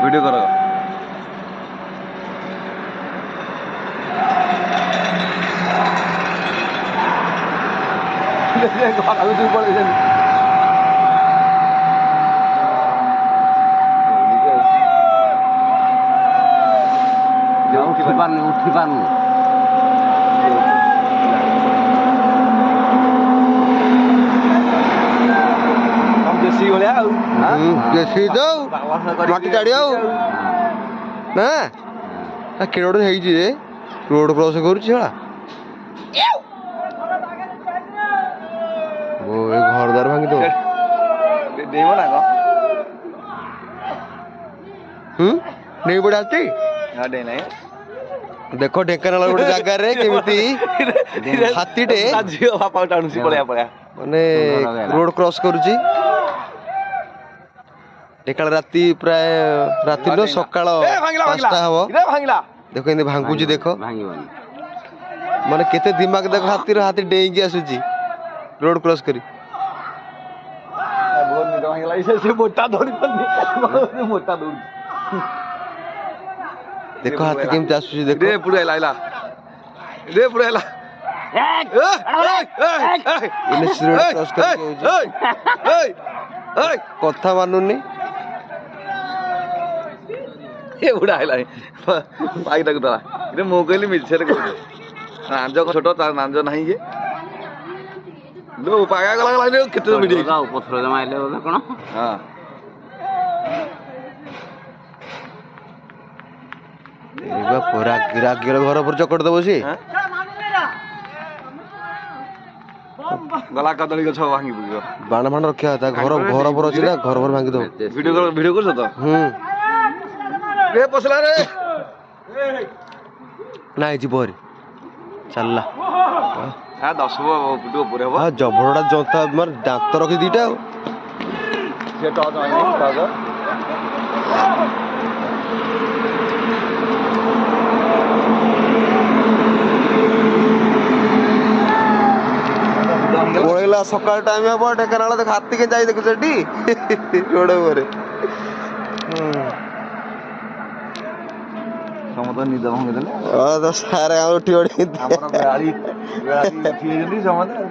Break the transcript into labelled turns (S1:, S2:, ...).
S1: video କର ଘରକୁ ପଳେଇଛନ୍ତି
S2: ଉଠି ପାରୁନି
S1: ଦେଶୀ ଭଳିଆ ଆଉ
S3: ଦେଶୀ ତ ମାଟି ଚାଡ଼ି ଆଉ ନା କେଡ଼େ ହେଇଛି ଯେ ରୋଡ କ୍ରସ କରୁଛି ଶଳା ଓ ଏ ଘର ଦ୍ୱାର ଭାଙ୍ଗି ଦବ
S1: ଡେଇଁବ ନା କଣ
S3: ନେଇ ପଡେ ଆସୁଛି
S1: ଡେଇଁ ନାହିଁ
S3: ଦେଖ ଢେଙ୍କାନାଳ ଗୋଟେ ଜାଗାରେ କେମିତି ହାତୀଟେ
S1: ଝିଅ ବାପା ଟାଣୁଛି ପଳେଆ
S3: ମାନେ ରୋଡ କ୍ରସ କରୁଛି ଢେଙ୍କାନାଳ ରାତି ପ୍ରାୟ ରାତି ନୁହଁ ସକାଳ 5ଟା ହବ ଦେଖ ଏମିତି ଭାଙ୍ଗୁଛି ଦେଖ ମାନେ କେତେ ଦିମାଗ ଦେଖ ହାତୀ ଡେଇଁକି ଆସୁଛି ରୋଡ କ୍ରସ କରି
S1: ମୋଟା ଦୌଡ଼ି ମୋଟା ଦୌଡ଼ି
S3: ଦେଖ ହାତୀ କେମିତି ଆସୁଛି ଦେଖ
S1: ପୁରା ହେଲା ପୁରା ହେଲା
S3: କଥା ମାନୁନି
S1: ଏ ବୁଢା ହେଲାଣି ପାଇ ତାକୁ ଦବା ମୁଁ କହିଲି ମିଛରେ କହୁଛି ନାଞ୍ଜ ଛୋଟ ତାର ନାଞ୍ଜ ନାହିଁ ଯେ ପାଗା ଗଲା କେତେ
S2: ପଥର ଜମା ହେଲେ ବୋଧେ କଣ
S1: ହଁ
S3: ରାଗିର ଘର ଉପରେ ଚକଟ ଦବ ସିଏ
S1: ଗଲା କଦଳୀ ଗଛ ଭାଙ୍ଗି ପଡିବ
S3: ବାଣ ଫାଣ ରଖିବା କଥା ଘର ଘର ଅଛି ନା ଘର ଭାଙ୍ଗି ଦବ
S1: ଭିଡିଓ କରୁଛ ତ ପଶିଲା ରେ
S3: ନା ହେଇଛି ପରେ ଚାଲିଲା
S1: 10 ଫୁଟ ଉପରେ ହବ
S3: ଜବରଟା ଜନ୍ତା ମାନେ ଦାନ୍ତ ରଖି ଦିଟା ଆଉ
S1: ସେ ଟଚ
S3: ପଳେଇଲା ସକାଳ ଟାଇମ ହବ ଢେଙ୍କାନାଳ ଦେଖ ହାତୀ କେ ଯାଇ ଦେଖୁ ସେଠି ରୋଡ ଉପରେ
S1: ସମସ୍ତ ନିଦ ଭାଙ୍ଗିଦେଲେ
S3: ସାରେ ଉଠି
S1: ସମସ୍ତେ